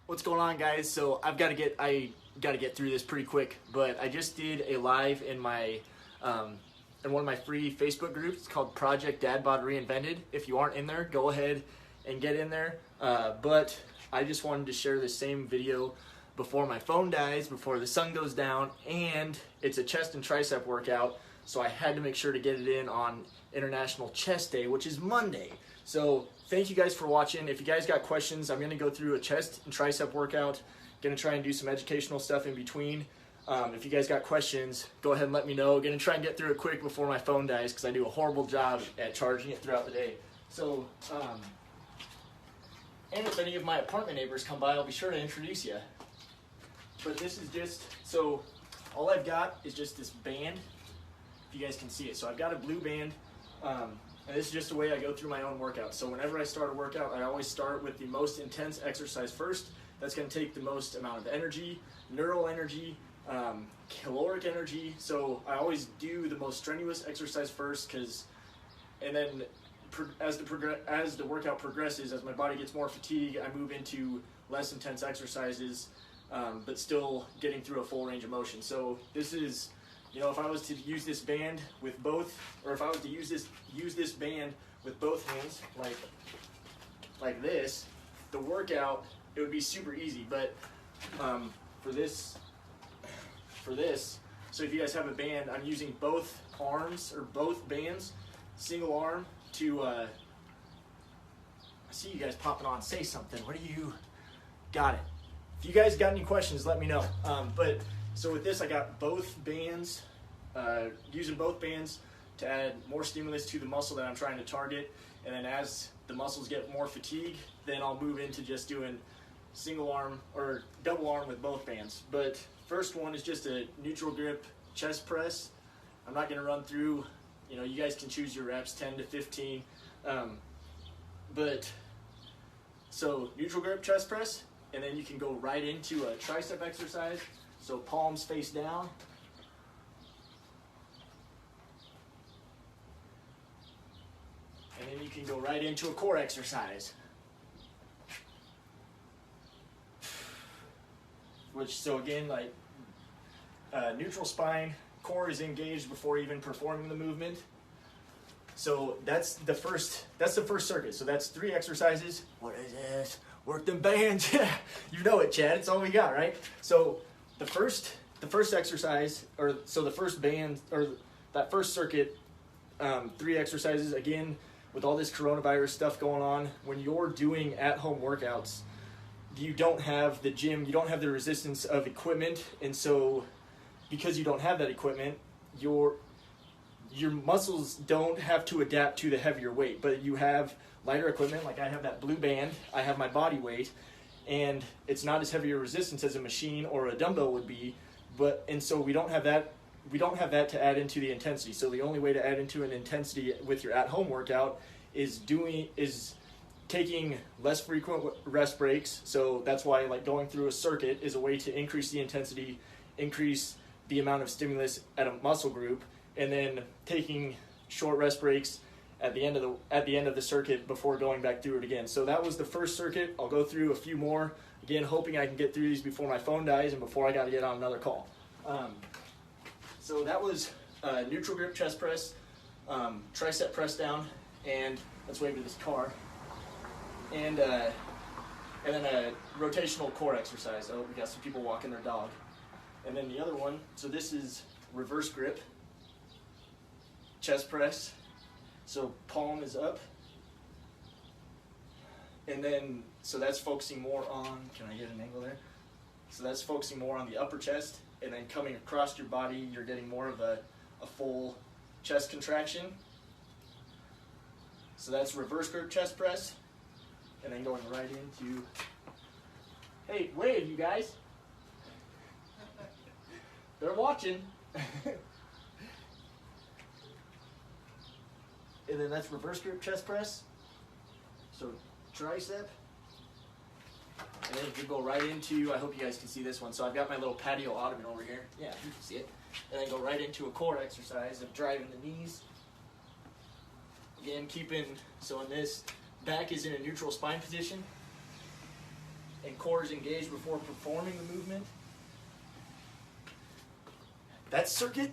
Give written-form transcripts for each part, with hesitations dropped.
What's going on, guys? So I gotta get through this pretty quick, but I just did a live in my in one of my free Facebook groups. It's called Project Dad Bod Reinvented. If you aren't in there, go ahead and get in there. But I just wanted to share this same video before my phone dies, before the sun goes down, and it's a chest and tricep workout. So I had to make sure to get it in on International Chest Day, which is Monday. So thank you guys for watching. If you guys got questions, I'm going to go through a chest and tricep workout. Going to try and do some educational stuff in between. If you guys got questions, go ahead and let me know. Going to try and get through it quick before my phone dies because I do a horrible job at charging it throughout the day. So, and if any of my apartment neighbors come by, I'll be sure to introduce you. But this is just, so all I've got is just this band, if you guys can see it. So I've got a blue band. And this is just the way I go through my own workout. So whenever I start a workout, I always start with the most intense exercise first. That's going to take the most amount of energy, neural energy, caloric energy. So I always do the most strenuous exercise first, and then as the workout progresses, as my body gets more fatigued, I move into less intense exercises, but still getting through a full range of motion. So this is, you know, if I was to use this band with both, or if I was to use this band with both hands, like this, the workout, it would be super easy. But for this, so if you guys have a band, I'm using both arms or both bands, single arm to. I see you guys popping on. Say something. What do you got it? If you guys got any questions, let me know. But so with this, I got both bands, using both bands to add more stimulus to the muscle that I'm trying to target. And then as the muscles get more fatigued, then I'll move into just doing single arm or double arm with both bands. But first one is just a neutral grip chest press. I'm not going to run through, you know, you guys can choose your reps, 10 to 15. But so neutral grip chest press, and then you can go right into a tricep exercise. So palms face down. And then you can go right into a core exercise. So again, like neutral spine, core is engaged before even performing the movement. So that's the first circuit. So that's 3 exercises. What is this? Work them bands. You know it, Chad. It's all we got, right? So the first exercise, or so the first band, or that first circuit, 3 exercises. Again, with all this coronavirus stuff going on, when you're doing at-home workouts, you don't have the gym, you don't have the resistance of equipment, and so because you don't have that equipment, your muscles don't have to adapt to the heavier weight, but you have lighter equipment. Like I have that blue band, I have my body weight, and it's not as heavy a resistance as a machine or a dumbbell would be, and so we don't have that to add into the intensity. So the only way to add into an intensity with your at-home workout is taking less frequent rest breaks. So that's why like going through a circuit is a way to increase the intensity, increase the amount of stimulus at a muscle group, and then taking short rest breaks at the end of the circuit before going back through it again. So that was the first circuit. I'll go through a few more, again hoping I can get through these before my phone dies and before I got to get on another call. So that was neutral grip chest press, tricep press down, and let's wave to this car, and then a rotational core exercise. Oh, we got some people walking their dog. And then the other one, so this is reverse grip chest press. So palm is up, and then so that's focusing more on, can I get an angle there? So that's focusing more on the upper chest, and then coming across your body, you're getting more of a full chest contraction. So that's reverse grip chest press, and then going right into, hey, wave, you guys. They're watching. And then that's reverse grip chest press. So tricep. And then you go right into, I hope you guys can see this one. So I've got my little patio ottoman over here. Yeah, you can see it. And then go right into a core exercise of driving the knees. Again, so in this, back is in a neutral spine position. and core is engaged before performing the movement. That's circuit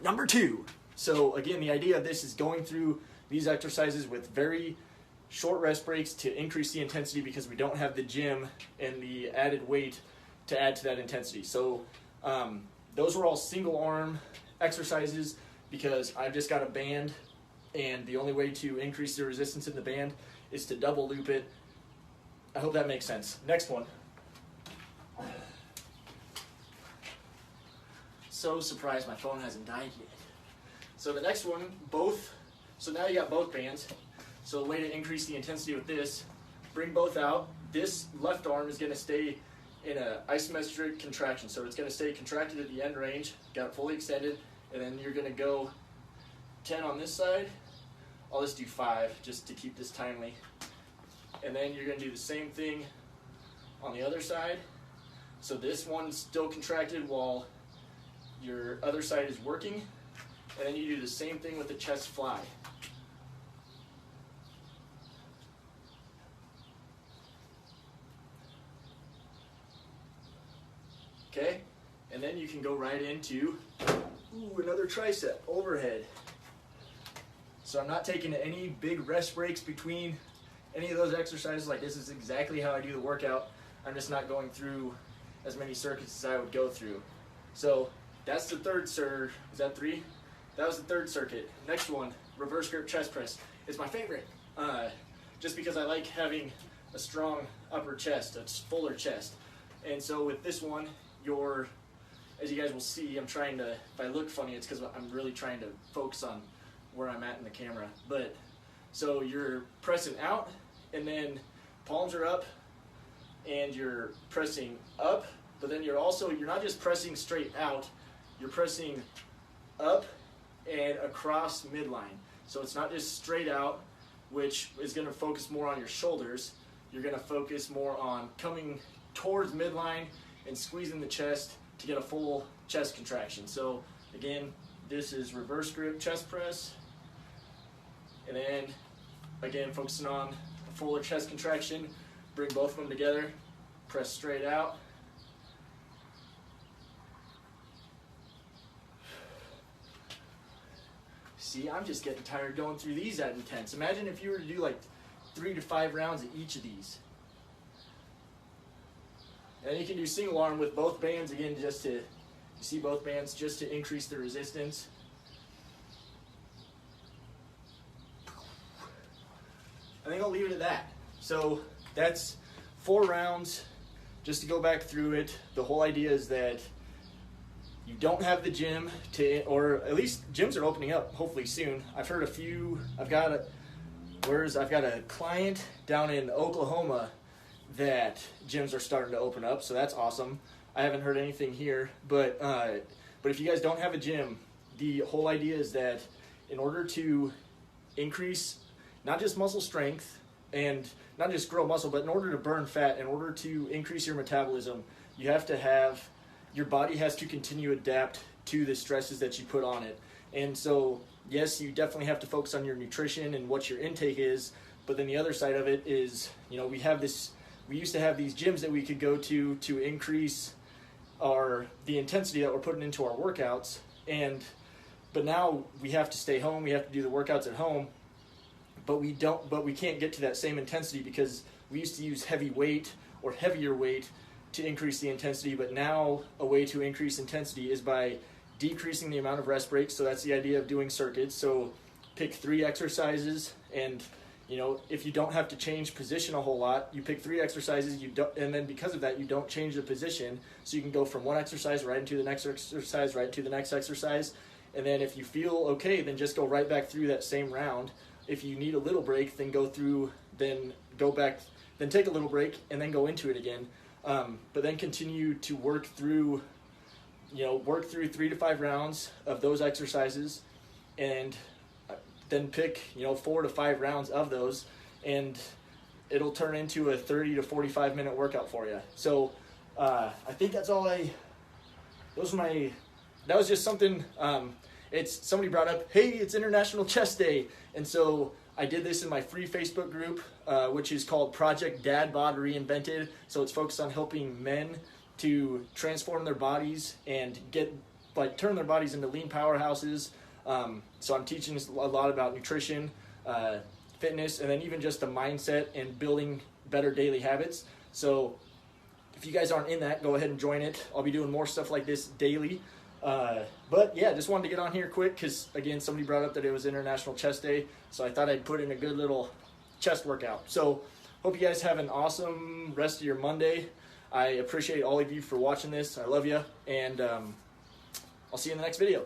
number 2. So again, the idea of this is going through these exercises with very short rest breaks to increase the intensity because we don't have the gym and the added weight to add to that intensity. So those were all single arm exercises because I've just got a band, and the only way to increase the resistance in the band is to double loop it. I hope that makes sense. Next one. So surprised my phone hasn't died yet. So the next one, so now you got both bands. So the way to increase the intensity with this, bring both out. This left arm is going to stay in an isometric contraction. So it's going to stay contracted at the end range, got it fully extended, and then you're going to go 10 on this side. I'll just do 5 just to keep this timely. And then you're going to do the same thing on the other side. So this one's still contracted while your other side is working. And then you do the same thing with the chest fly. Okay, and then you can go right into another tricep overhead. So I'm not taking any big rest breaks between any of those exercises. Like, this is exactly how I do the workout. I'm just not going through as many circuits as I would go through. So that's the third is that 3? That was the third circuit. Next one, reverse grip chest press. It's my favorite, just because I like having a strong upper chest, a fuller chest. And so with this one, as you guys will see, I'm trying to, if I look funny, it's because I'm really trying to focus on where I'm at in the camera. But, so you're pressing out, and then palms are up, and you're pressing up, but then you're not just pressing straight out, you're pressing up and across midline. So it's not just straight out, which is going to focus more on your shoulders. You're going to focus more on coming towards midline and squeezing the chest to get a full chest contraction. So again, this is reverse grip chest press. And then again, focusing on a fuller chest contraction, bring both of them together, press straight out. See, I'm just getting tired going through these that intense. Imagine if you were to do like 3 to 5 rounds of each of these. And you can do single arm with both bands again, just to, you see both bands, just to increase the resistance. I think I'll leave it at that. So that's 4 rounds. Just to go back through it, the whole idea is that you don't have the gym or at least gyms are opening up hopefully soon. I've heard a few. I've got a client down in Oklahoma that gyms are starting to open up, so that's awesome. I haven't heard anything here, but if you guys don't have a gym, the whole idea is that in order to increase not just muscle strength and not just grow muscle, but in order to burn fat, in order to increase your metabolism, you have to have, your body has to continue to adapt to the stresses that you put on it. And so, yes, you definitely have to focus on your nutrition and what your intake is, but then the other side of it is, we used to have these gyms that we could go to increase the intensity that we're putting into our workouts, but now we have to stay home, we have to do the workouts at home, but we can't get to that same intensity because we used to use heavy weight or heavier weight to increase the intensity, but now a way to increase intensity is by decreasing the amount of rest breaks. So that's the idea of doing circuits. So pick 3 exercises, and if you don't have to change position a whole lot, you pick 3 exercises, and then because of that, you don't change the position, so you can go from one exercise right into the next exercise, right into the next exercise, and then if you feel okay, then just go right back through that same round. If you need a little break, then then take a little break, and then go into it again. But then continue to work through 3 to 5 rounds of those exercises, and then pick 4 to 5 rounds of those, and it'll turn into a 30 to 45 minute workout for you. So I think that's all that was just something. Somebody brought up, hey, it's International Chest Day, and so I did this in my free Facebook group, which is called Project Dad Bod Reinvented. So it's focused on helping men to transform their bodies and turn their bodies into lean powerhouses. So I'm teaching a lot about nutrition, fitness, and then even just the mindset and building better daily habits. So if you guys aren't in that, go ahead and join it. I'll be doing more stuff like this daily. But yeah, just wanted to get on here quick because, again, somebody brought up that it was International Chest Day, so I thought I'd put in a good little chest workout. So hope you guys have an awesome rest of your Monday. I appreciate all of you for watching this. I love you, and I'll see you in the next video.